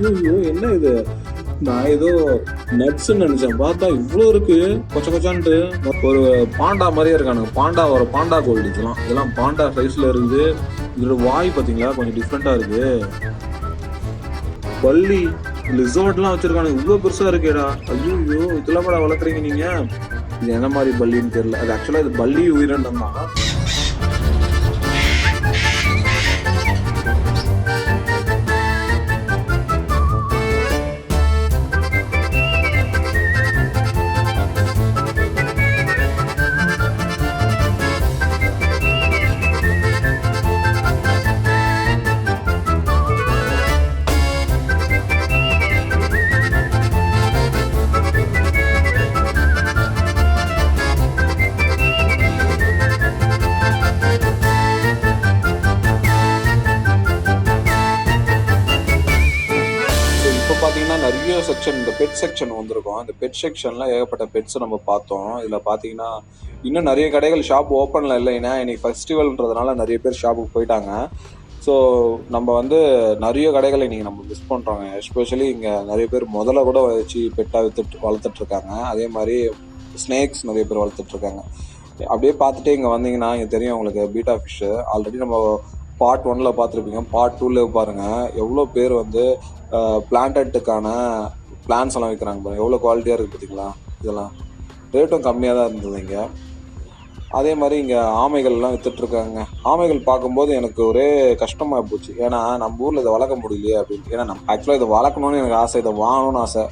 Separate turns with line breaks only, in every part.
ஐயோ என்ன இது, நான் ஏதோ நட்ஸ் நினைச்சேன், பார்த்தா இவ்வளோ இருக்கு கொச்ச கொச்சான்ட்டு. ஒரு பாண்டா மாதிரியே இருக்கானுங்க, ஒரு பாண்டா கோல்டு. இதெல்லாம் பாண்டா சைஸ்ல இருக்குது. இதோட வாய் பாத்தீங்களா கொஞ்சம் டிஃப்ரெண்டா இருக்கு. பள்ளி லிசர்ட்லாம் வச்சிருக்கானுங்க, இவ்வளோ பெருசா இருக்கேடா. ஐயோ இதெல்லாம் கூட வளர்க்குறீங்க நீங்க. இது என்ன மாதிரி பள்ளின்னு தெரியல. அது ஆக்சுவலா இது பள்ளி உயிரினம் தான். பார்த்தீங்கன்னா நிறைய செக்ஷன், இந்த பெட் செக்ஷன் வந்திருக்கும். அந்த பெட் செக்ஷன்ல ஏகப்பட்ட பெட்ஸ் நம்ம பார்த்தோம். இதில் பார்த்தீங்கன்னா இன்னும் நிறைய கடைகள் ஷாப் ஓப்பனில் இல்லைன்னா இன்னைக்கு ஃபெஸ்டிவல்ன்றதுனால நிறைய பேர் ஷாப்புக்கு போயிட்டாங்க. ஸோ நம்ம வந்து நிறைய கடைகளை இன்னைக்கு நம்ம மிஸ் பண்ணுறோங்க. எஸ்பெஷலி இங்கே நிறைய பேர் முதல்ல கூட வச்சு பெட்டாக வளர்த்துட்ருக்காங்க. அதே மாதிரி ஸ்னேக்ஸ் நிறைய பேர் வளர்த்துட்ருக்காங்க. அப்படியே பார்த்துட்டு இங்கே வந்தீங்கன்னா இங்கே தெரியும் உங்களுக்கு பீட்டா ஃபிஷ்ஷு. ஆல்ரெடி நம்ம பார்ட் 1 பார்த்துருப்பீங்க. பார்ட் 2 பாருங்கள் எவ்வளோ பேர் வந்து பிளான்டட்டுக்கான பிளான்ஸ் எல்லாம் விற்கிறாங்க பாருங்கள், எவ்வளோ குவாலிட்டியாக இருக்குது பார்த்தீங்களா. இதெல்லாம் ரேட்டும் கம்மியாக தான் இருந்தது இங்கே. அதே மாதிரி இங்கே ஆமைகள்லாம் விற்றுட்ருக்காங்க. ஆமைகள் பார்க்கும்போது எனக்கு ஒரே கஷ்டமாக போச்சு. ஏன்னா நம்ம ஊரில் இதை வளர்க்க முடியலையே அப்படின்னு. ஏன்னா நம்ம ஆக்சுவலாக இதை வளர்க்கணும்னு எனக்கு ஆசை, இதை வாங்கணும்னு ஆசை.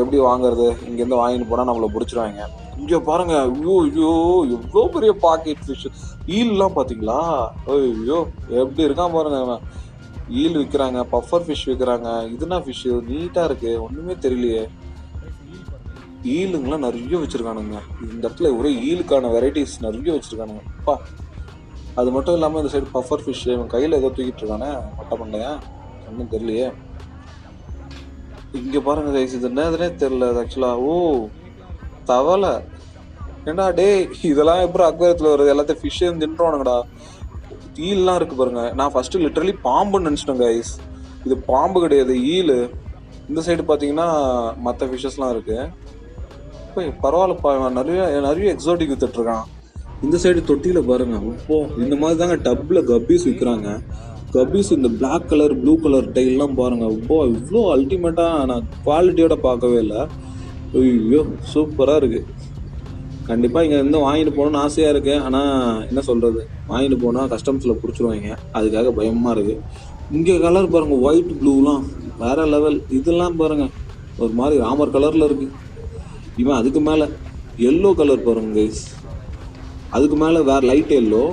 எப்படி வாங்குறது, இங்கேருந்து வாங்கிட்டு போனால் நம்மளை பிடிச்சிருவாங்க. இங்கே பாருங்க, ஐயோ எவ்வளோ பெரிய பாக்கெட் ஃபிஷ். ஈல்லாம் பார்த்தீங்களா, ஐயோ எப்படி இருக்கான் பாருங்க. ஈல் விற்கிறாங்க, பஃபர் ஃபிஷ் விற்கிறாங்க. இதுனா ஃபிஷ்ஷு நீட்டாக இருக்கு, ஒன்றுமே தெரியலையே. ஈலுங்கெல்லாம் நிறைய வச்சுருக்கானுங்க இந்த இடத்துல. ஒரே ஈலுக்கான வெரைட்டிஸ் நிறைய வச்சுருக்கானுங்க. அப்பா, அது மட்டும் இல்லாமல் இந்த சைடு பஃபர் ஃபிஷ். இவன் கையில் ஏதோ தூக்கிட்டு இருக்கானே, மொட்டை பண்ணையா ஒன்றும் தெரியலையே. இங்கே பாருங்க கைஸ், இது என்னதுனே தெரியல ஆக்சுவலாக. ஓ தவளை. ஏண்டா டே, இதெல்லாம் எப்படி அக்வேரியத்தில் வருது? எல்லாத்தையும் ஃபிஷ்ஷு தின்றுவானுங்கடா. ஈல்லாம் இருக்கு பாருங்க. நான் ஃபர்ஸ்ட் லிட்டரலி பாம்புன்னு நினச்சிட்டேன் கைஸ். இது பாம்பு கிடையாது, ஈலு. இந்த சைடு பார்த்தீங்கன்னா மற்ற ஃபிஷ்ஷஸ்லாம் இருக்கு. இப்போ பரவாயில்லப்பா, நிறைய எக்ஸோட்டிக் வித்துட்ருக்கான். இந்த சைடு தொட்டியில் பாருங்க, இப்போ இந்த மாதிரி தாங்க டப்பில் கப்பீஸ் விற்கிறாங்க. கப்பீஸ் இந்த பிளாக் கலர் ப்ளூ கலர் டைல்லாம் பாருங்க. இப்போ இவ்வளோ அல்டிமேட்டாக நான் குவாலிட்டியோட பார்க்கவே இல்லை. ஐயோ சூப்பராக இருக்குது. கண்டிப்பாக இங்கே இருந்து வாங்கிட்டு போகணுன்னு ஆசையாக இருக்குது. ஆனால் என்ன சொல்கிறது, வாங்கிட்டு போனால் கஸ்டம்ஸில் பிடிச்சிருவாங்க, அதுக்காக பயமாக இருக்குது. இங்கே கலர் பாருங்கள், ஒயிட் ப்ளூலாம் வேறு லெவல். இதெல்லாம் பாருங்கள் ஒரு மாதிரி ராமர் கலரில் இருக்குது. இவன் அதுக்கு மேலே எல்லோ கலர் பாருங்க கைஸ், அதுக்கு மேலே வேறு லைட் எல்லோ.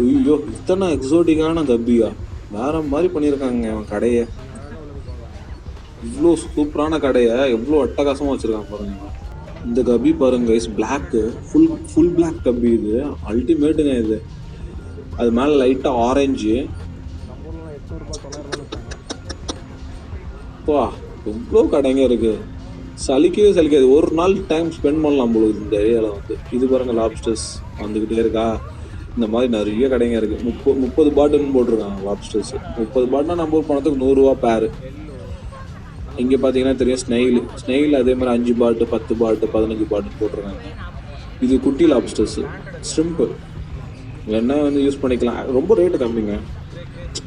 ஐயோ இத்தனை எக்ஸோட்டிக்கான கப்பியா, வேறு மாதிரி பண்ணியிருக்காங்க அவன் கடையை. இவ்வளோ சூப்பரான கடையை எவ்வளோ அட்டகாசமாக வச்சுருக்காங்க பாருங்க. இந்த கபி பாருங்க கைஸ், பிளாக்கு ஃபுல் பிளாக் கபி. இது அல்டிமேட்டுங்க இது. அது மேலே லைட்டாக ஆரஞ்சு. வா எவ்வளோ கடைங்க இருக்குது, சலிக்காது. ஒரு நாள் டைம் ஸ்பெண்ட் பண்ணலாம் போல இந்த ஏரியாவில் வந்து. இது பாருங்க லாப்ஸ்டர்ஸ் வந்துக்கிட்டே இருக்கா. இந்த மாதிரி நிறைய கடைங்க இருக்குது. 30 பாட்டுன்னு போட்டிருக்காங்க லாப்ஸ்டர்ஸ். 30 பாட்டுனா நம்ம ஊர் பணத்துக்கு 100 ரூபா பேரு. இங்கே பார்த்தீங்கன்னா தெரியும் ஸ்னெயில் அதே மாதிரி 5 பாட்டு 10 பாட்டு 15 பாட்டுன்னு போட்டிருக்காங்க. இது குட்டி லாப்ஸ்டர்ஸு, ஸ்ட்ரிம்ப்பு வேணா வந்து யூஸ் பண்ணிக்கலாம். ரொம்ப ரேட்டு கம்மிங்க.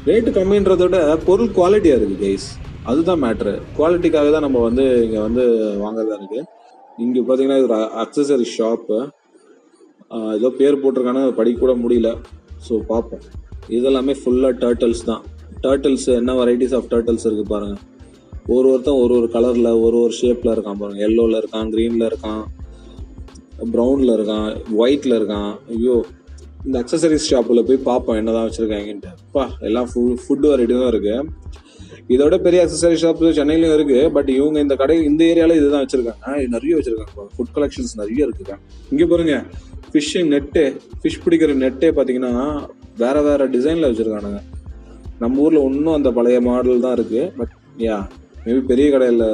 ரேட்டு கம்மின்றத விட பொருள் குவாலிட்டியாக இருக்குது கைஸ், அதுதான் மேட்ரு. குவாலிட்டிக்காக தான் நம்ம வந்து இங்கே வந்து வாங்குறதா இருக்குது. இங்கே பார்த்தீங்கன்னா இது ஒரு அக்சசரி ஷாப்பு. ஏதோ பேர் போட்டிருக்கானு படிக்க கூட முடியல. ஸோ பார்ப்போம். இதெல்லாமே ஃபுல்லாக டர்ட்டில்ஸ் தான். டர்ட்டில்ஸ் என்ன வெரைட்டிஸ் ஆஃப் டர்ட்டில்ஸ் இருக்குது பாருங்கள். ஒருத்தன் ஒரு கலரில் ஒரு ஷேப்பில் இருக்கான் பாருங்கள். எல்லோவில் இருக்கான், க்ரீனில் இருக்கான், ப்ரௌனில் இருக்கான், ஒயிட்டில் இருக்கான். ஐயோ இந்த அக்சசரிஸ் ஷாப்பில் போய் பார்ப்போம் என்ன தான் வச்சுருக்காங்கன்ட்டு. அப்பா எல்லாம் ஃபுட்டு வெரைட்டி தான் இருக்குது. இதோட பெரிய அக்சசரி ஷாப் சென்னையிலும் இருக்குது. பட் இவங்க இந்த கடை இந்த ஏரியாவில் இதுதான் வச்சுருக்காங்க. நிறைய வச்சுருக்காங்க, ஃபுட் கலெக்ஷன்ஸ் நிறைய இருக்குங்க. இங்கே பாருங்கள் ஃபிஷ் பிடிக்கிற நெட்டே பார்த்தீங்கன்னா வேறு டிசைனில் வச்சுருக்கானுங்க. நம்ம ஊரில் இன்னும் அந்த பழைய மாடல் தான் இருக்குது. பட் மேபி பெரிய கடையில்.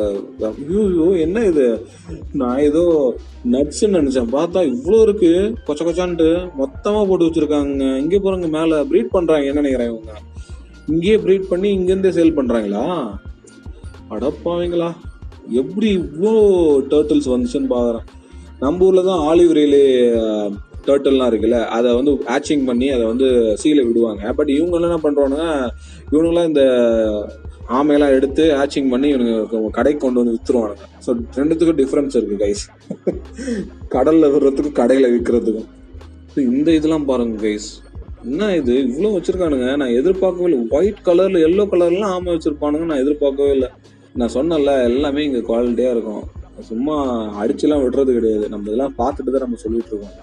ஐயோ என்ன இது, நான் ஏதோ நட்ஸ்ன்னு நினைச்சேன், பார்த்தா இவ்வளோ இருக்கு கொச்ச கொச்சான்ட்டு மொத்தமா போட்டு வச்சிருக்காங்க. இங்கே பாருங்க மேலே ப்ரீட் பண்றாங்க என்ன நினைக்கிறேன் இவங்க, இங்கேயே ப்ரீட் பண்ணி இங்கேருந்தே சேல் பண்றாங்களா? அடப்பாவீங்களா, எப்படி இவ்வளோ டர்ட்டில்ஸ் வந்துச்சுன்னு பாக்குறேன். நம்ம ஊர்ல தான் ஆலிவ் ரீலே டர்ட்டில்லாம் இருக்குல்ல, அதை வந்து ஹேச்சிங் பண்ணி அதை வந்து சீல விடுவாங்க. பட் இவங்க என்ன பண்றாங்க, இவங்கெல்லாம் இந்த ஆமையெல்லாம் எடுத்து ஹேச்சிங் பண்ணி இவனுக்கு கடைக்கு கொண்டு வந்து வித்துருவானுங்க. ஸோ ரெண்டுத்துக்கும் டிஃப்ரென்ஸ் இருக்கு கைஸ். கடல்ல விடுறதுக்கும் கடையில விற்கிறதுக்கும். இந்த இதெல்லாம் பாருங்க கைஸ், என்ன இது இவ்வளோ வச்சிருக்கானுங்க, நான் எதிர்பார்க்கவே இல்லை. ஒயிட் கலர்ல எல்லோ கலர்லாம் ஆமை வச்சிருப்பானுங்க, நான் எதிர்பார்க்கவே இல்லை. நான் சொன்னல எல்லாமே இங்கே குவாலிட்டியா இருக்கும், சும்மா அடிச்சுலாம் விடுறது கிடையாது. நம்ம இதெல்லாம் பார்த்துட்டு தான் நம்ம சொல்லிட்டு இருக்கோம்.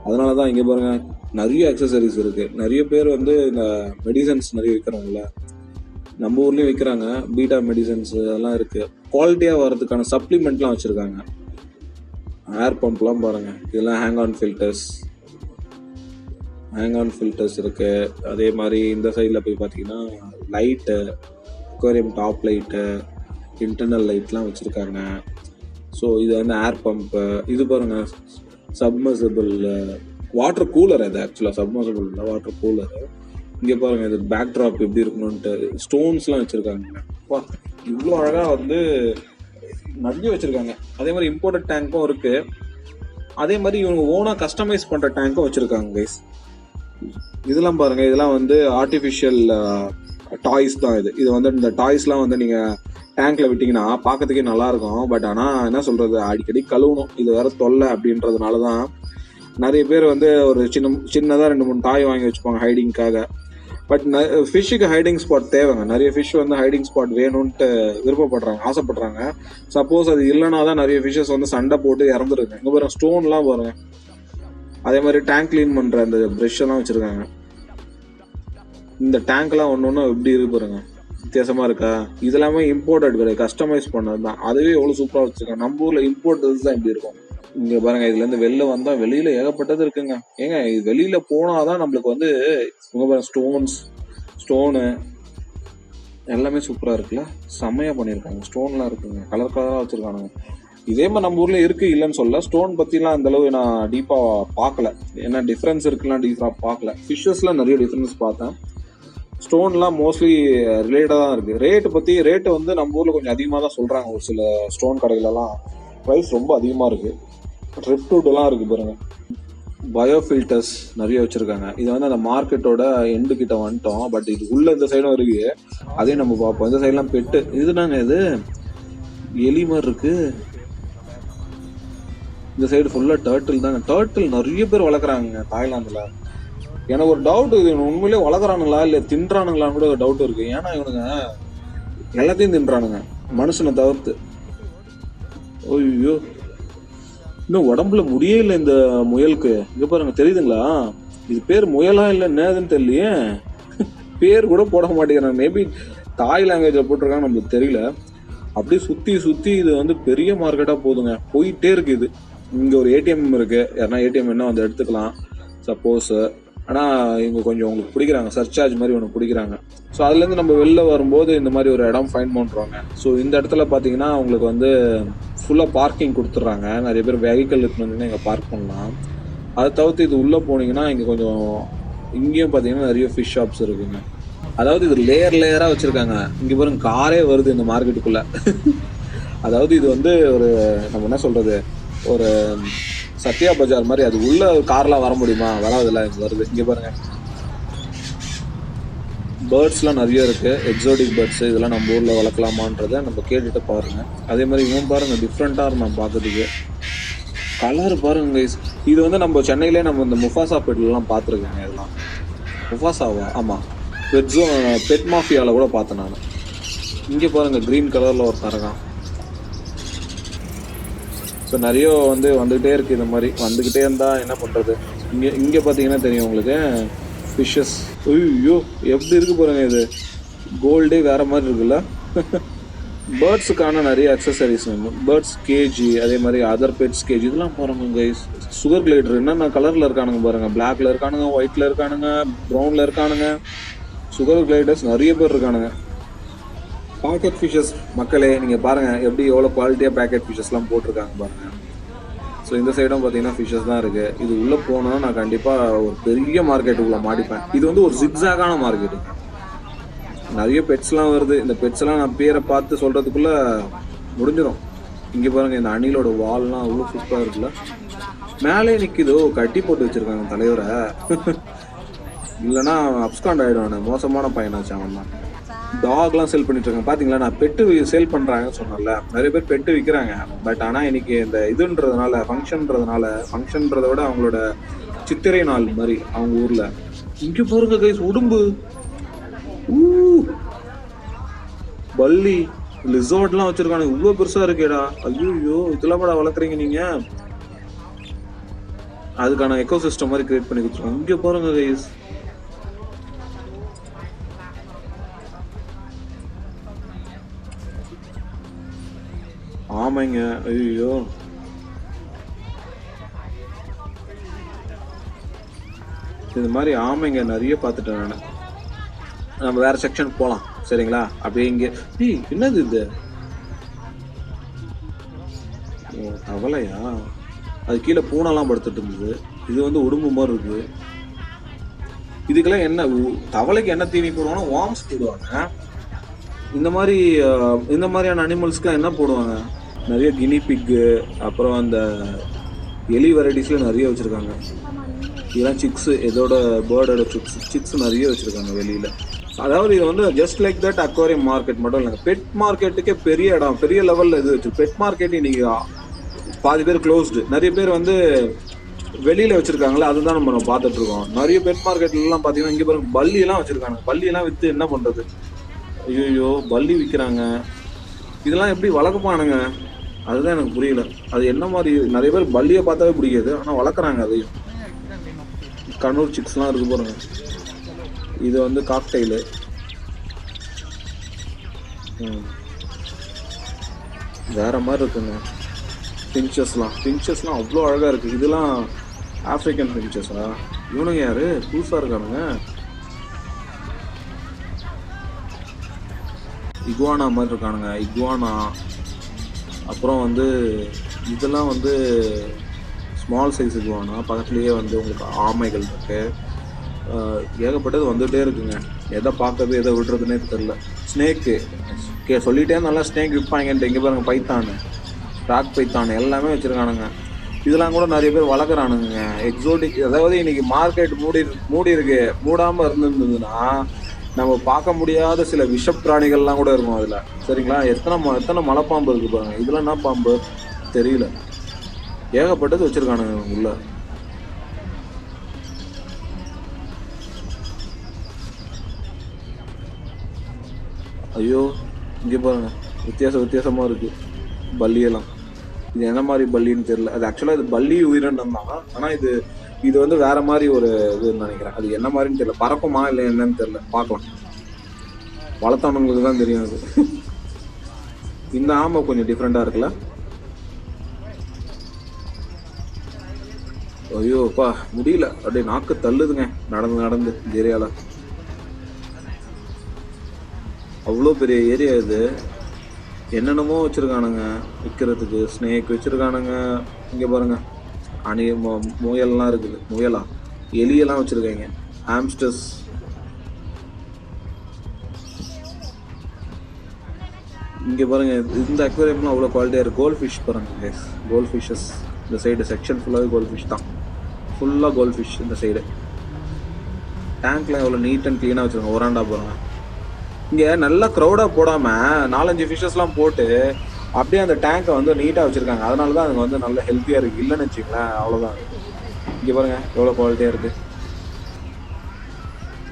அதனால தான் இங்கே பாருங்க நிறைய அக்சசரிஸ் இருக்கு. நிறைய பேர் வந்து இந்த மெடிசன்ஸ் நிறைய விற்கிறாங்கல்ல, நம்ம ஊர்லயும் விற்கிறாங்க. பீட்டா மெடிசன்ஸ் அதெல்லாம் இருக்கு, குவாலிட்டியா வர்றதுக்கான சப்ளிமெண்ட்லாம் வச்சிருக்காங்க. ஏர் பம்ப்லாம் பாருங்க, இதெல்லாம் ஹேங் ஆன் ஃபில்டர்ஸ் இருக்கு. அதே மாதிரி இந்த சைடில் போய் பார்த்தீங்கன்னா light, aquarium top light, internal லைட்லாம் வச்சுருக்காங்க. ஸோ இது வந்து ஏர் பம்ப்பு. இது பாருங்க சப்மர்சிபிள் வாட்டர் கூலர். இது ஆக்சுவலாக சப்மர்சிபிள் இல்லை, வாட்டர் கூலர். இங்கே பாருங்க இது பேக் ட்ராப் எப்படி இருக்கணும்ட்டு ஸ்டோன்ஸ்லாம் வச்சுருக்காங்க. வா இவ்வளோ அழகாக வந்து நிறைய வச்சுருக்காங்க. அதே மாதிரி இம்போர்ட்டட் டேங்க்கும் இருக்குது. அதே மாதிரி இவங்க ஓனாக கஸ்டமைஸ் பண்ணுற டேங்க்கும் வச்சுருக்காங்க கைஸ். இதெல்லாம் பாருங்க, இதெல்லாம் வந்து ஆர்டிஃபிஷியல் டாய்ஸ் தான். இது வந்து இந்த டாய்ஸ்லாம் வந்து நீங்கள் டேங்க்ல விட்டிங்கன்னா பார்க்கறதுக்கே நல்லா இருக்கும். பட் ஆனால் என்ன சொல்றது, அடிக்கடி கழுவணும், இது வேற தொல்லை. அப்படின்றதுனால தான் நிறைய பேர் வந்து ஒரு சின்னதாக 2-3 டாய் வாங்கி வச்சுப்பாங்க ஹைடிங்காக. பட் ஃபிஷ்ஷுக்கு ஹைடிங் ஸ்பாட் தேவைங்க. நிறைய ஃபிஷ் வந்து ஹைடிங் ஸ்பாட் வேணும்ன்ட்டு விருப்பப்படுறாங்க, ஆசைப்படுறாங்க. சப்போஸ் அது இல்லைனா தான் நிறைய ஃபிஷ்ஷஸ் வந்து சண்டை போட்டு இறந்துருங்க. இங்கே பாருங்க ஸ்டோன்லாம் பாருங்க. அதே மாதிரி டேங்க் கிளீன் பண்ணுற அந்த ப்ரெஷ் எல்லாம் வச்சுருக்காங்க. இந்த டேங்க்லாம் ஒன்று எப்படி இருக்கு பாருங்க, வித்தியாசமா இருக்கா? இதெல்லாமே இம்போர்ட்டட் கிடையாது, கஸ்டமைஸ் பண்ணது தான். அதுவே எவ்வளோ சூப்பராக வச்சுருக்காங்க. நம்ம ஊரில் இம்போர்ட்டட்ஸ் தான் இப்படி இருக்கும். இங்கே பாருங்க, இதுலேருந்து வெளில வந்தால் வெளியில் ஏகப்பட்டது இருக்குங்க. ஏங்க இது வெளியில் போனால் தான் நம்மளுக்கு வந்து இங்கே பாருங்க ஸ்டோனு எல்லாமே சூப்பராக இருக்குல்ல, செம்மையாக பண்ணியிருக்காங்க. ஸ்டோன்லாம் இருக்குங்க, கலர் கலராக வச்சுருக்கானுங்க. இதே மாதிரி நம்ம ஊரில் இருக்குது, இல்லைன்னு சொல்ல. ஸ்டோன் பற்றிலாம் அந்தளவு நான் டீப்பாக பார்க்கல, ஏன்னா டிஃப்ரென்ஸ் இருக்குலாம் டீப்பாக பார்க்கல. ஃபிஷ்ஷஸ்லாம் நிறைய டிஃப்ரென்ஸ் பார்த்தேன். ஸ்டோன்லாம் மோஸ்ட்லி ரிலேட்டாக தான் இருக்குது. ரேட்டு வந்து நம்ம ஊரில் கொஞ்சம் அதிகமாக தான் சொல்கிறாங்க. ஒரு சில ஸ்டோன் கடைகளெல்லாம் ப்ரைஸ் ரொம்ப அதிகமாக இருக்குது. ட்ரிப்டூட்லாம் இருக்குது பாருங்கள். பயோ ஃபில்டர்ஸ் நிறைய வச்சுருக்காங்க. இது வந்து அந்த மார்க்கெட்டோட எண்டு கிட்ட வந்துட்டோம். பட் இது உள்ள இந்த சைடும் இருக்குது, அதையும் நம்ம பார்ப்போம். இந்த சைட்லாம் பெட்டு. இதுதாங்க இது எலி மாதிரி இருக்குது. இந்த சைடு ஃபுல்லாக டர்ட்டில் தாங்க. டர்ட்டில் நிறைய பேர் வளர்க்குறாங்க தாய்லாந்தில். எனக்கு ஒரு டவுட், இது உண்மையிலே வளர்க்குறானுங்களா இல்லை தின்றானுங்களான்னு கூட ஒரு டவுட் இருக்குது. ஏன்னா இவனுங்க எல்லாத்தையும் தின்றானுங்க, மனுஷனை தவிர்த்து. ஐயோ, இன்னும் உடம்புல முடியே இல்லை இந்த முயலுக்கு. இங்கே பாருங்க, தெரியுதுங்களா? இது பேர் முயலா இல்லை என்னதுன்னு தெரியலையே. பேர் கூட போட மாட்டேங்கிறாங்க. மேபி தாய் லாங்குவேஜில் போட்டிருக்காங்க, நம்மளுக்கு தெரியல. அப்படியே சுற்றி இது வந்து பெரிய மார்க்கெட்டாக போதுங்க, போயிட்டே இருக்குது. இது இங்கே ஒரு ஏடிஎம் இருக்குது, யாருன்னா ஏடிஎம் என்ன வந்து எடுத்துக்கலாம் சப்போஸ். ஆனால் இவங்க கொஞ்சம் உங்களுக்கு பிடிக்கிறாங்க, சர்சார்ஜ் மாதிரி ஒன்று பிடிக்கிறாங்க. ஸோ அதுலேருந்து நம்ம வெளில வரும்போது இந்த மாதிரி ஒரு இடம் ஃபைண்ட் பண்ணுறாங்க. ஸோ இந்த இடத்துல பார்த்தீங்கன்னா உங்களுக்கு வந்து ஃபுல்லாக பார்க்கிங் கொடுத்துட்றாங்க. நிறைய பேர் வெஹிக்கிள் எடுத்துன்னு இங்கே பார்க் பண்ணலாம். அதை தவிர்த்து இது உள்ளே போனீங்கன்னா இங்கே கொஞ்சம் இங்கேயும் பார்த்தீங்கன்னா நிறைய ஃபிஷ் ஷாப்ஸ் இருக்குங்க. அதாவது இது லேயராக வச்சுருக்காங்க. இங்கே பாருங்க காரே வருது இந்த மார்க்கெட்டுக்குள்ளே. அதாவது இது வந்து ஒரு நம்ம என்ன சொல்கிறது, ஒரு சத்யா பஜார் மாதிரி. அது உள்ள கார்லாம் வர முடியுமா? வராதுல்ல, இங்கே வருது. இங்கே பாருங்க, பேர்ட்ஸ்லாம் நிறைய இருக்குது, எக்ஸோட்டிக் பேர்ட்ஸு. இதெல்லாம் நம்ம ஊரில் வளர்க்கலாமான்றதை நம்ம கேட்டுட்டு பாருங்கள். அதே மாதிரி இவன் பாருங்கள், டிஃப்ரெண்ட்டாக இருந்தான் பார்க்கறதுக்கு. கலர் பாருங்க கைஸ். இது வந்து நம்ம சென்னையிலே நம்ம இந்த முஃபாசா பெட்லாம் பார்த்துருக்கேங்க. இதெல்லாம் முஃபாசாவா? ஆமாம், பெட் மாஃபியாவில் கூட பார்த்தேன் நான். இங்கே பாருங்கள், க்ரீன் கலரில் ஒருத்தன் இருக்கான். ஸோ நிறைய வந்து வந்துக்கிட்டே இருக்குது. இந்த மாதிரி வந்துக்கிட்டே இருந்தால் என்ன பண்ணுறது. இங்கே பார்த்தீங்கன்னா தெரியும் உங்களுக்கு ஃபிஷ்ஷஸ். ஐயோ எப்படி இருக்குது பாருங்கள், இது கோல்டே வேறு மாதிரி இருக்குல்ல. பேர்ட்ஸுக்கான நிறைய அக்சசரிஸ், பேர்ட்ஸ் கேஜி, அதே மாதிரி அதர் பெட்ஸ் கேஜி. இதெல்லாம் பாருங்க கைஸ். சுகர் கிளைடர் என்னென்ன கலரில் இருக்கானுங்க பாருங்கள். பிளாக்ல இருக்கானுங்க, ஒயிட்டில் இருக்கானுங்க, ப்ரௌனில் இருக்கானுங்க. சுகர் கிளைடர்ஸ் நிறைய பேர் இருக்கானுங்க. பாக்கெட் ஃபிஷஸ் மக்களே, நீங்கள் பாருங்கள் எப்படி எவ்வளோ குவாலிட்டியாக பேக்கெட் ஃபிஷஸ்லாம் போட்டிருக்காங்க பாருங்கள். ஸோ இந்த சைடும் பார்த்தீங்கன்னா ஃபிஷஸ் தான் இருக்குது. இது உள்ளே போனோன்னா நான் கண்டிப்பாக ஒரு பெரிய மார்க்கெட்டுக்குள்ளே மாட்டிப்பேன். இது வந்து ஒரு ஜிக்ஸாகான மார்க்கெட்டுங்க. நிறைய பெட்ஸ்லாம் வருது. இந்த பெட்ஸ்லாம் நான் பேரை பார்த்து சொல்கிறதுக்குள்ளே முடிஞ்சிடும். இங்கே பாருங்கள், இந்த அணிலோட வால்லாம் அவ்வளோ சூப்பராக இருக்குல்ல. மேலே நிற்கிதோ கட்டி போட்டு வச்சுருக்காங்க தலைவரை. இல்லைன்னா அப்ஸ்காண்ட் ஆகிடுவானு. மோசமான பையனாச்சு அவன் தான். டாக்லாம் சேல் பண்ணிட்டு இருக்காங்க பார்த்தீங்களா. நான் பெட்டு சேல் பண்ணுறாங்கன்னு சொன்னேன்ல, நிறைய பேர் பெட்டு விற்கிறாங்க. பட் ஆனால் இன்னைக்கு இந்த இதுன்றதுனால ஃபங்க்ஷன்றதை விட அவங்களோட சித்திரை நாள் மாதிரி அவங்க ஊரில். இங்கே பாருங்க கைஸ், உடும்பு, பல்லி, லிசார்ட்லாம் வச்சிருக்காங்க. இவ்வளோ பெருசாக இருக்கேடா. ஐயோ, இதெல்லாம் கூட வளர்க்குறீங்க நீங்கள். அதுக்கான எக்கோ சிஸ்டம் மாதிரி கிரியேட் பண்ணி கொடுத்துருவாங்க. இங்கே பாருங்க கைஸ், ஆமாங்க. ஐயோ, இது மாதிரி ஆமைங்க நிறைய பார்த்துட்டேன் நான். நம்ம வேற செக்ஷன் போகலாம் சரிங்களா. அப்படியே இங்கே என்னது இது? தவளையா? அது கீழே பூனைலாம் படுத்துட்டு இருந்தது. இது வந்து உடும்பு மாதிரி இருக்குது. இதுக்கெல்லாம் என்ன, தவளைக்கு என்ன தீனி போடுவாங்கன்னா வார்ம்ஸ் போடுவாங்க. இந்த மாதிரியான அனிமல்ஸ்க்குலாம் என்ன போடுவாங்க? நிறைய கினி பிக்கு, அப்புறம் அந்த எலி வெரைட்டிஸ்ல நிறைய வச்சுருக்காங்க. இதெல்லாம் சிக்ஸு, இதோட பேர்டோட சிக்ஸ் நிறைய வச்சுருக்காங்க வெளியில். அதாவது இது வந்து just like that aquarium market மட்டும் இல்லைங்க, பெட் மார்க்கெட்டுக்கே பெரிய இடம், பெரிய லெவலில் இது வச்சு. பெட் மார்க்கெட் இன்னைக்கு பாதி பேர் க்ளோஸ்டு. நிறைய பேர் வந்து வெளியில் வச்சுருக்காங்களே, அதுதான் நம்ம பார்த்துட்ருக்கோம். நிறைய பெட் மார்க்கெட்லாம் பார்த்தீங்கன்னா இங்கே பாருங்க, பல்லியெல்லாம் வச்சுருக்காங்க. பல்லியெல்லாம் விற்று என்ன பண்ணுறது? ஐயோ, பல்லி விற்கிறாங்க. இதெல்லாம் எப்படி வளர்க்கப்பானுங்க? அதுதான் எனக்கு புரியல. அது என்ன மாதிரி? நிறைய பேர் பல்லியை பார்த்தாவே பிடிக்காது, ஆனால் வளர்க்குறாங்க அதையும். கண்ணூர் சிக்ஸ்லாம் இருக்கு பாருங்க. இது வந்து காக்டெயிலு. வேற மாதிரி இருக்குங்க. பின்ச்சஸ்லாம் அவ்வளோ அழகாக இருக்குது. இதெல்லாம் ஆஃப்ரிக்கன் பின்ச்சஸா? இவனுங்க யாரு புதுசாக இருக்கானுங்க? இகுவானா மாதிரி இருக்கானுங்க, இகுவானா. அப்புறம் வந்து இதெல்லாம் வந்து ஸ்மால் சைஸ் இகுவானா. பக்கத்துலேயே வந்து உங்களுக்கு ஆமைகள் இருக்கு. ஏகப்பட்டது வந்துகிட்டே இருக்குங்க. எதை பார்க்கறது எதை விடுறதுனே தெரில. ஸ்னேக்கு சொல்லிட்டே நல்லா ஸ்னேக் விற்பாங்கன்ட்டு. இங்கே பாருங்க, பைத்தானு, ராக் பைத்தானு எல்லாமே வச்சுருக்கானுங்க. இதெல்லாம் கூட நிறைய பேர் வளர்க்குறானுங்க. எக்ஸோட்டிக். அதாவது இன்னைக்கு மார்க்கெட் மூடி இருக்கு. மூடாமல் இருந்துருந்ததுன்னா நம்ம பார்க்க முடியாத சில விஷ பிராணிகள்லாம் கூட இருக்கும் அதில் சரிங்களா. எத்தனை மலைப்பாம்பு இருக்குது பாருங்க. இதெல்லாம் என்ன பாம்பு தெரியல. ஏகப்பட்டது வச்சுருக்கானுங்க உள்ள. ஐயோ, இங்கே பாருங்க, வித்தியாசமாக இருக்குது பல்லியெல்லாம். இது என்ன மாதிரி பல்லின்னு தெரியல. அது ஆக்சுவலாக இது பல்லி உயிரினம் தான். ஆனால் இது வந்து வேற மாதிரி ஒரு இதுன்னு நினைக்கிறேன். அது என்ன மாதிரின்னு தெரியல. பறக்குமா இல்லை என்னன்னு தெரியல. பார்க்கலாம், வளர்த்தவங்களுக்கு தான் தெரியும் அது. இந்த ஆமை கொஞ்சம் டிஃப்ரெண்டாக இருக்குல்ல. ஐயோப்பா, முடியல, அப்படியே நாக்கு தள்ளுதுங்க நடந்து இந்த ஏரியாவில். அவ்வளோ பெரிய ஏரியா இது. என்னென்னமோ வச்சுருக்கானுங்க விற்கிறதுக்கு. ஸ்னேக் வச்சுருக்கானுங்க. இங்கே பாருங்க, முயல்லாம் இருக்குது. எலியெல்லாம் வச்சுருக்காங்க. ஹாம்ஸ்டர்ஸ். இங்கே பாருங்க, இந்த அக்வேரியம்லாம் அவ்வளோ குவாலிட்டியாக இருக்குது. கோல்ட் ஃபிஷ் பாருங்க, கோல்ட் ஃபிஷ்ஷஸ். இந்த சைடு செக்ஷன் ஃபுல்லாகவே கோல்ட் ஃபிஷ் தான். ஃபுல்லாக கோல்ட் ஃபிஷ் இந்த சைடு. டேங்க்லாம் எவ்வளோ நீட் அண்ட் க்ளீனாக வச்சுருக்காங்க. ஒராண்டா பாருங்க. இங்கே நல்லா க்ரௌடாக போடாமல் 4-5 ஃபிஷ்ஷஸ்லாம் போட்டு அப்படியே அந்த டேங்கை வந்து நீட்டாக வச்சுருக்காங்க. அதனால தான் அதுங்க வந்து நல்ல ஹெல்த்தியாக இருக்குது. இல்லைன்னு வச்சுங்களேன், அவ்வளோதான். இங்கே பாருங்கள் எவ்வளோ குவாலிட்டியாக இருக்குது.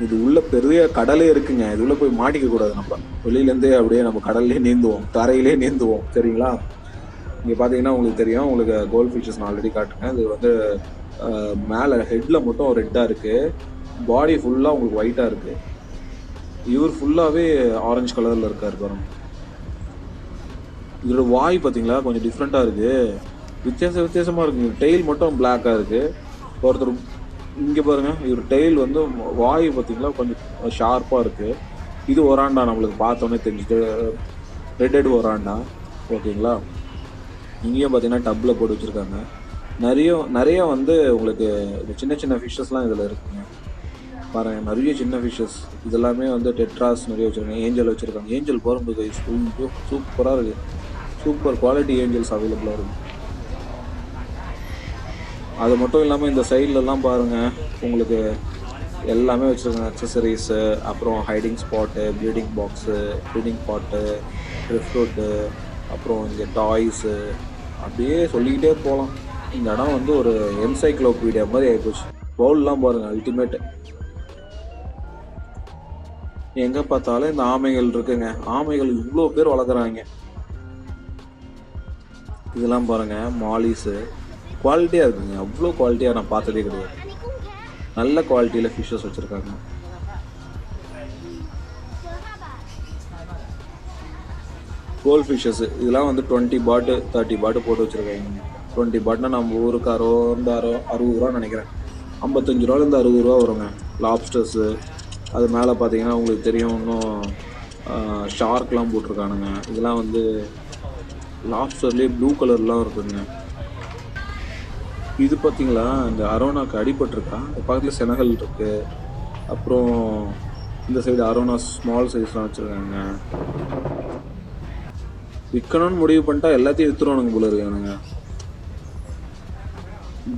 இது உள்ள பெரிய கடலே இருக்குங்க. இது உள்ள போய் மாட்டிக்க கூடாது. நம்ம வெளியிலேருந்தே அப்படியே நம்ம கடல்லே நீந்துவோம், தரையிலே நீந்துவோம் சரிங்களா. இங்கே பார்த்தீங்கன்னா உங்களுக்கு தெரியும். உங்களுக்கு கோல்ட் ஃபிஷஸ் நான் ஆல்ரெடி காட்டுங்க. இது வந்து மேலே ஹெட்டில் மட்டும் ரெட்டாக இருக்குது. பாடி ஃபுல்லாக உங்களுக்கு ஒயிட்டாக இருக்குது. இவர் ஃபுல்லாகவே ஆரஞ்சு கலரில் இருக்கார் பாருங்க. இதோட வாய் பார்த்தீங்களா கொஞ்சம் டிஃப்ரெண்ட்டாக இருக்குது. வித்தியாசமாக இருக்குது. டெய்ல் மட்டும் பிளாக்காக இருக்குது. ஒருத்தர் இங்கே பாருங்கள், இவர் டெய்ல் வந்து வாய் பார்த்தீங்களா கொஞ்சம் ஷார்ப்பாக இருக்குது. இது ஒராண்டா, நம்மளுக்கு பார்த்தோன்னே தெரிஞ்சுட்டு ரெட் ஹெட் ஒராண்டா. ஓகேங்களா, இங்கேயும் பார்த்தீங்கன்னா டப்பில் போட்டு வச்சுருக்காங்க. நிறைய வந்து உங்களுக்கு சின்ன சின்ன ஃபிஷ்ஷஸ்லாம் இதில் இருக்குங்க. பாருங்கள், நிறைய சின்ன ஃபிஷ்ஷஸ். இதெல்லாமே வந்து டெட்ராஸ் நிறைய வச்சுருக்காங்க. ஏஞ்சல் வச்சுருக்காங்க. ஏஞ்சல் போகும்போது சூப்பராக இருக்குது. சூப்பர் குவாலிட்டி ஏஞ்சல்ஸ் அவைலபிளாக இருக்குது. அது மட்டும் இல்லாமல் இந்த சைட்லலாம் பாருங்கள், உங்களுக்கு எல்லாமே வச்சுருக்காங்க. அக்சசரிஸு, அப்புறம் hiding spot, bleeding box, bleeding பாட்டு, ரிஃப்ரூட்டு, அப்புறம் இங்கே டாய்ஸு, அப்படியே சொல்லிக்கிட்டே போகலாம். இந்த இடம் வந்து ஒரு என்சைக்ளோபீடியா மாதிரி ஆகிப்போச்சு. பவுல்லாம் பாருங்கள், அல்டிமேட்டு. எங்கே பார்த்தாலும் இந்த ஆமைகள் இருக்குங்க. ஆமைகள் இவ்வளோ பேர் வளர்க்குறாங்க. இதெல்லாம் பாருங்கள், மாலிஸு குவாலிட்டியாக இருக்குங்க. அவ்வளோ குவாலிட்டியாக நான் பார்த்ததே கிடையாது. நல்ல குவாலிட்டியில் ஃபிஷ்ஷஸ் வச்சுருக்காங்க. கோல்ட் ஃபிஷ்ஷஸ் இதெல்லாம் வந்து 20 பாட்டு 30 பாட்டு போட்டு வச்சுருக்காங்க. 20 பாட்னா நம்ம ஊருக்கு 60 ரூபா நினைக்கிறேன். 55 ரூபாலேருந்து 60 ரூபா வருங்க. லாப்ஸ்டர்ஸு, அது மேலே பார்த்தீங்கன்னா உங்களுக்கு தெரியும், இன்னும் ஷார்க்லாம் போட்டிருக்கானுங்க. இதெல்லாம் வந்து லாப்ஸ்டர்லேயே ப்ளூ கலர்லாம் இருக்குதுங்க. இது பார்த்தீங்களா, இந்த அரோனாக்கு அடிபட்டிருக்கா. பக்கத்தில் செனகல் இருக்குது. அப்புறம் இந்த சைடு அரோனா ஸ்மால் சைஸ்லாம் வச்சுருக்காங்க. விற்கணும்னு முடிவு பண்ணிட்டா எல்லாத்தையும் விற்றுருவானுங்க போல இருக்கானுங்க.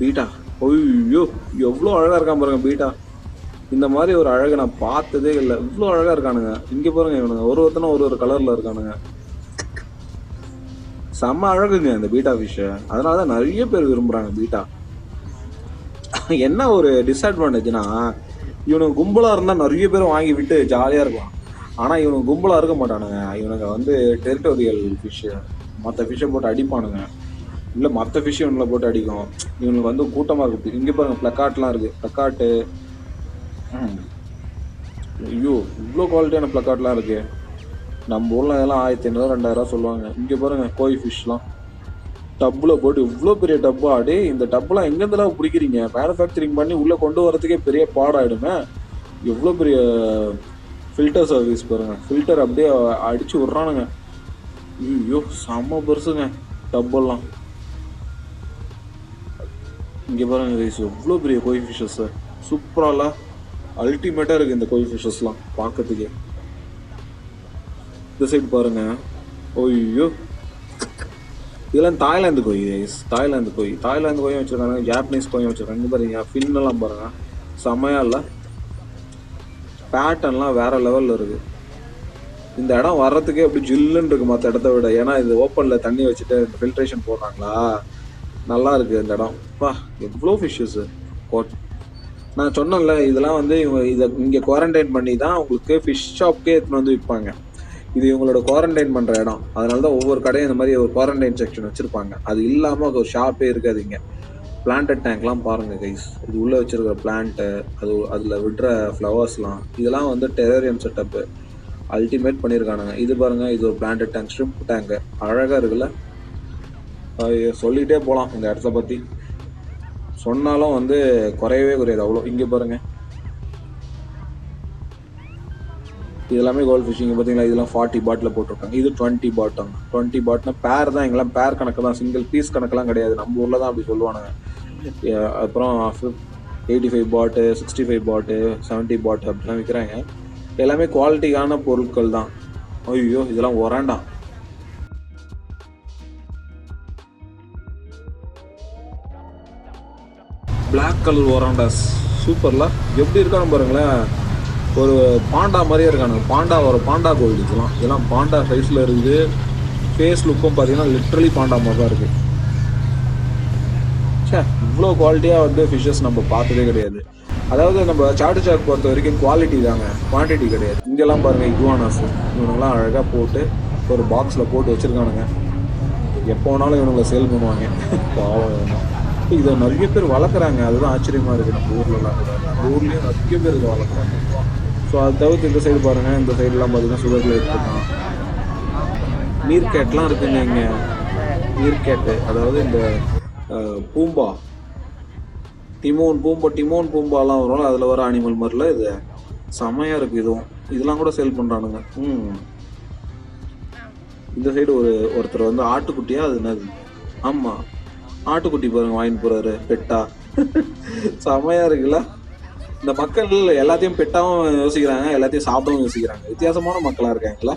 பீட்டா, ஐயோ எவ்வளோ அழகாக இருக்கான் பாருங்க பீட்டா. இந்த மாதிரி ஒரு அழகை நான் பார்த்ததே இல்லை. இவ்வளோ அழகாக இருக்கானுங்க. இங்கே பாருங்க, இவனுங்க ஒருத்தனும் ஒரு கலரில் இருக்கானுங்க. செம்ம அழகுங்க இந்த பீட்டா ஃபிஷ்ஷை. அதனால தான் நிறைய பேர் விரும்புகிறாங்க பீட்டா. என்ன ஒரு டிஸ்அட்வான்டேஜ்னா, இவனுக்கு கும்பலாக இருந்தால் நிறைய பேர் வாங்கி விட்டு ஜாலியாக இருக்கலாம். ஆனால் இவனுக்கு கும்பலாக இருக்க மாட்டானுங்க. இவனுங்க வந்து டெரிட்டோரியல் ஃபிஷ்ஷு, மற்ற ஃபிஷ்ஷை போட்டு அடிப்பானுங்க. இல்லை மற்ற ஃபிஷ்ஷு இவனில் போட்டு அடிக்கும். இவனுக்கு வந்து கூட்டமாக இருக்குது. இங்கே பாருங்கள், ப்ளக்கார்ட்லாம் இருக்குது. ப்ளக்கார்ட்டு, ஐயோ இவ்வளோ குவாலிட்டியான ப்ளக்கார்ட்லாம் இருக்குது. நம்ம ஊரில் இதெல்லாம் 1500 2000 சொல்லுவாங்க. இங்கே பாருங்கள், கோய் ஃபிஷ்லாம் டப்பில் போட்டு இவ்வளோ பெரிய டப்பா. அடே, இந்த டப்புலாம் எங்கேருந்துலாம் பிடிக்கிறீங்க? மேனுஃபேக்சரிங் பண்ணி உள்ளே கொண்டு வரதுக்கே பெரிய பாடாயிடுமே. எவ்வளோ பெரிய ஃபில்டர் சர்வீஸ் பாருங்கள். ஃபில்டர் அப்படியே அடித்து விட்றானுங்க. ஐயோ செம்ம பெருசுங்க டப்பெல்லாம். இங்கே பாருங்கள் கைஸ், எவ்வளோ பெரிய கோய் ஃபிஷ்ஷஸ். சூப்பரால அல்டிமேட்டாக இருக்குது இந்த கோய் ஃபிஷ்ஷஸ்லாம் பார்க்கறதுக்கே. இந்த சைடு பாருங்க, ஐயோ இதெல்லாம் தாய்லாந்து கோய் கைஸ். தாய்லாந்து கோயும் வச்சுருக்காங்க. ஜாப்பனீஸ் கோயும் வச்சுருக்காங்க. இங்கே பாருங்க, ஃபின்னெல்லாம் பாருங்க, செம்மையா இல்லை? பேட்டர்ன்லாம் வேற லெவலில் இருக்குது. இந்த இடம் வர்றதுக்கே அப்படி ஜில்லுன்னு இருக்குது மற்ற இடத்த விட. ஏன்னா இது ஓப்பனில் தண்ணி வச்சுட்டு இந்த ஃபில்ட்ரேஷன் போடுறாங்களா, நல்லா இருக்குது இந்த இடம். எவ்வளோ ஃபிஷ்ஷஸ்ஸு. நான் சொன்னேன்ல, இதெல்லாம் வந்து இதை இங்கே குவாரண்டைன் பண்ணி தான் உங்களுக்கு ஃபிஷ் ஷாப்க்கே எடுத்துன்னு வந்து விற்பாங்க. இது இவங்களோட குவாரண்டைன் பண்ணுற இடம். அதனால தான் ஒவ்வொரு கடையும் இந்த மாதிரி ஒரு குவாரண்டைன் செக்ஷன் வச்சுருப்பாங்க. அது இல்லாமல் ஒரு ஷாப்பே இருக்காது இங்கே. பிளான்டட் டேங்க்லாம் பாருங்கள் கைஸ். இது உள்ளே வச்சுருக்கிற பிளான்ட்டு, அதில் விடுற ஃப்ளவர்ஸ்லாம், இதெல்லாம் வந்து டெரேரியம் செட்டப்பு அல்டிமேட் பண்ணியிருக்கானுங்க. இது பாருங்கள், இது ஒரு பிளான்டட் டேங்க், ஷ்ரிம்ப் டேங்க்கு. அழகாக இருக்குல்ல? சொல்லிகிட்டே போகலாம் இந்த இடத்த பற்றி. சொன்னாலும் வந்து குறையவே குறையாது அவ்வளோ. இங்கே பாருங்கள், இதெல்லாமே கோல்ட் ஃபிஷிங். பார்த்தீங்களா, இதெல்லாம் 40 பாட்டில் போட்டிருக்காங்க. இது 20 பாட்டம். 20 பாட்னா பேர் தான். எங்கெல்லாம் பேர் கணக்கு தான், சிங்கிள் பீஸ் கணக்கெல்லாம் கிடையாது. நம்ம ஊரில் தான் அப்படி சொல்லுவானுங்க. அப்புறம் 85 பாட்டு, 65 பாட்டு, 70 பாட்டு அப்படிலாம் விற்கிறாங்க. எல்லாமே குவாலிட்டியான பொருட்கள் தான். ஐயோ இதெல்லாம் ஒராண்டா. பிளாக் கலர் ஒராண்டாஸ் சூப்பர்ல. எப்படி இருக்கான்னு பாருங்களேன், ஒரு பாண்டா மாதிரியே இருக்கானுங்க. பாண்டா கோல்டு. இதெல்லாம் பாண்டா சைஸில் இருக்குது. ஃபேஸ் லுக்கும் பார்த்தீங்கன்னா லிட்ரலி பாண்டா மாதிரி தான் இருக்குது. இவ்வளோ குவாலிட்டியாக வந்து ஃபிஷ்ஷஸ் நம்ம பார்த்ததே கிடையாது. அதாவது நம்ம சாட்டு சாக் பொறுத்த வரைக்கும் குவாலிட்டி தாங்க, குவான்டிட்டி கிடையாது. இங்கெல்லாம் பாருங்கள், இகுவானாஸ். இவனுங்கெல்லாம் அழகாக போட்டு ஒரு பாக்ஸில் போட்டு வச்சுருக்கானுங்க. எப்போ வேணாலும் இவனுங்களை சேல் பண்ணுவாங்க. பாவம், இதை நிறைய பேர் வளர்க்குறாங்க. அதுதான் ஆச்சரியமாக இருக்குது. நம்ம ஊர்லலாம் கூட, நம்ம ஊர்லேயும் நிறைய பேர் இதை வளர்க்குறாங்க. ஸோ அதை தவிர்த்து இந்த சைடு பாருங்கள், இந்த சைடெலாம் பார்த்தீங்கன்னா சுகர் லைட் இருக்கான். மீர் கேட்லாம் இருக்குங்க இங்கே. மீர் கேட்டு, அதாவது இந்த பூம்பா, டிமோன் பூம்பாலாம் வரும். அதில் வர அனிமல் மாதிரில இது செமையா இருக்கு இதுவும். இதெல்லாம் கூட சேல் பண்றானுங்க. இந்த சைடு ஒருத்தர் வந்து ஆட்டுக்குட்டியா அது என்னது, ஆமா ஆட்டுக்குட்டி பாருங்க வாங்கிட்டு போறாரு பெட்டா. செமையா இருக்குல்ல. இந்த மக்கள் எல்லாத்தையும் பெட்டாவும் யோசிக்கிறாங்க, எல்லாத்தையும் சாப்பிடவும் யோசிக்கிறாங்க. வித்தியாசமான மக்களா இருக்காங்களா.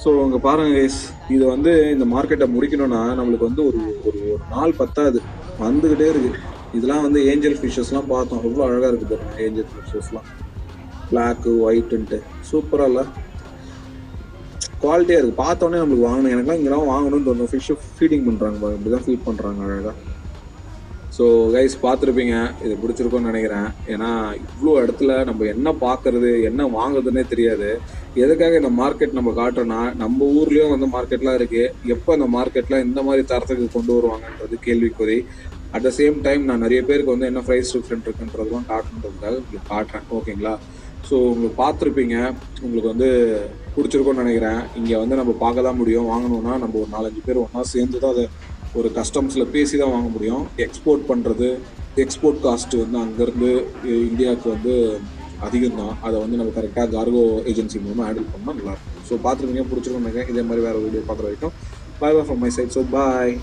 ஸோ அங்கே பாருங்க கைஸ், இது வந்து இந்த மார்க்கெட்டை முடிக்கணும்னா நம்மளுக்கு வந்து ஒரு ஒரு ஒரு நாள் பத்தாது, வந்துக்கிட்டே இருக்கு. இதெல்லாம் வந்து ஏஞ்சல் ஃபிஷஸ்லாம் பார்த்தோம், எவ்வளோ அழகாக இருக்குது பாருங்க ஏஞ்சல் ஃபிஷஸ்லாம், பிளாக்கு ஒயிட்டுன்ட்டு சூப்பராக இல்லை, குவாலிட்டியாக இருக்குது. பார்த்தோன்னே நம்மளுக்கு வாங்கணும், எனக்குலாம் இங்கெல்லாம் வாங்கணும்னு தோணும். ஃபிஷ்ஷு ஃபீடிங் பண்ணுறாங்க பாருங்க, இப்படி தான் ஃபீட் பண்ணுறாங்க அழகாக. ஸோ கைஸ் பார்த்துருப்பீங்க, இது பிடிச்சிருக்கும்னு நினைக்கிறேன். ஏன்னா இவ்வளோ இடத்துல நம்ம என்ன பார்க்கறது என்ன வாங்குறதுன்னே தெரியாது. எதுக்காக இந்த மார்க்கெட் நம்ம காட்டுறோன்னா, நம்ம ஊர்லேயும் வந்து மார்க்கெட்லாம் இருக்குது, எப்போ அந்த மார்க்கெட்டில் இந்த மாதிரி தரத்துக்கு கொண்டு வருவாங்கன்றது கேள்விக்குறி. அட் த சேம் டைம் நான் நிறைய பேருக்கு வந்து என்ன ப்ரைஸ் டிஃப்ரெண்ட் இருக்குன்றதுலாம் காட்டணுன்றதுக்காக உங்களுக்கு காட்டுறேன், ஓகேங்களா. ஸோ உங்களுக்கு பார்த்துருப்பீங்க, உங்களுக்கு வந்து பிடிச்சிருக்கும்னு நினைக்கிறேன். இங்கே வந்து நம்ம பார்க்க தான் முடியும், வாங்கணும்னா நம்ம ஒரு 4-5 பேர் ஒன்றா சேர்ந்து தான் அதை ஒரு கஸ்டம்ஸில் பேசி தான் வாங்க முடியும். எக்ஸ்போர்ட் பண்ணுறது, எக்ஸ்போர்ட் காஸ்ட்டு வந்து அங்கேருந்து இந்தியாவுக்கு வந்து அதிகம் தான். அதை வந்து நம்ம கரெக்டாக கார்கோ ஏஜென்சி மூலமாக ஹேண்டில் பண்ணால் நல்லாயிருக்கும். ஸோ பார்த்துருக்கீங்க, பிடிச்சிருக்கோம் நினைக்கிறேன். இதே மாதிரி வேறு வீடியோ பார்க்குற வரைக்கும் bye bye from my side. So bye.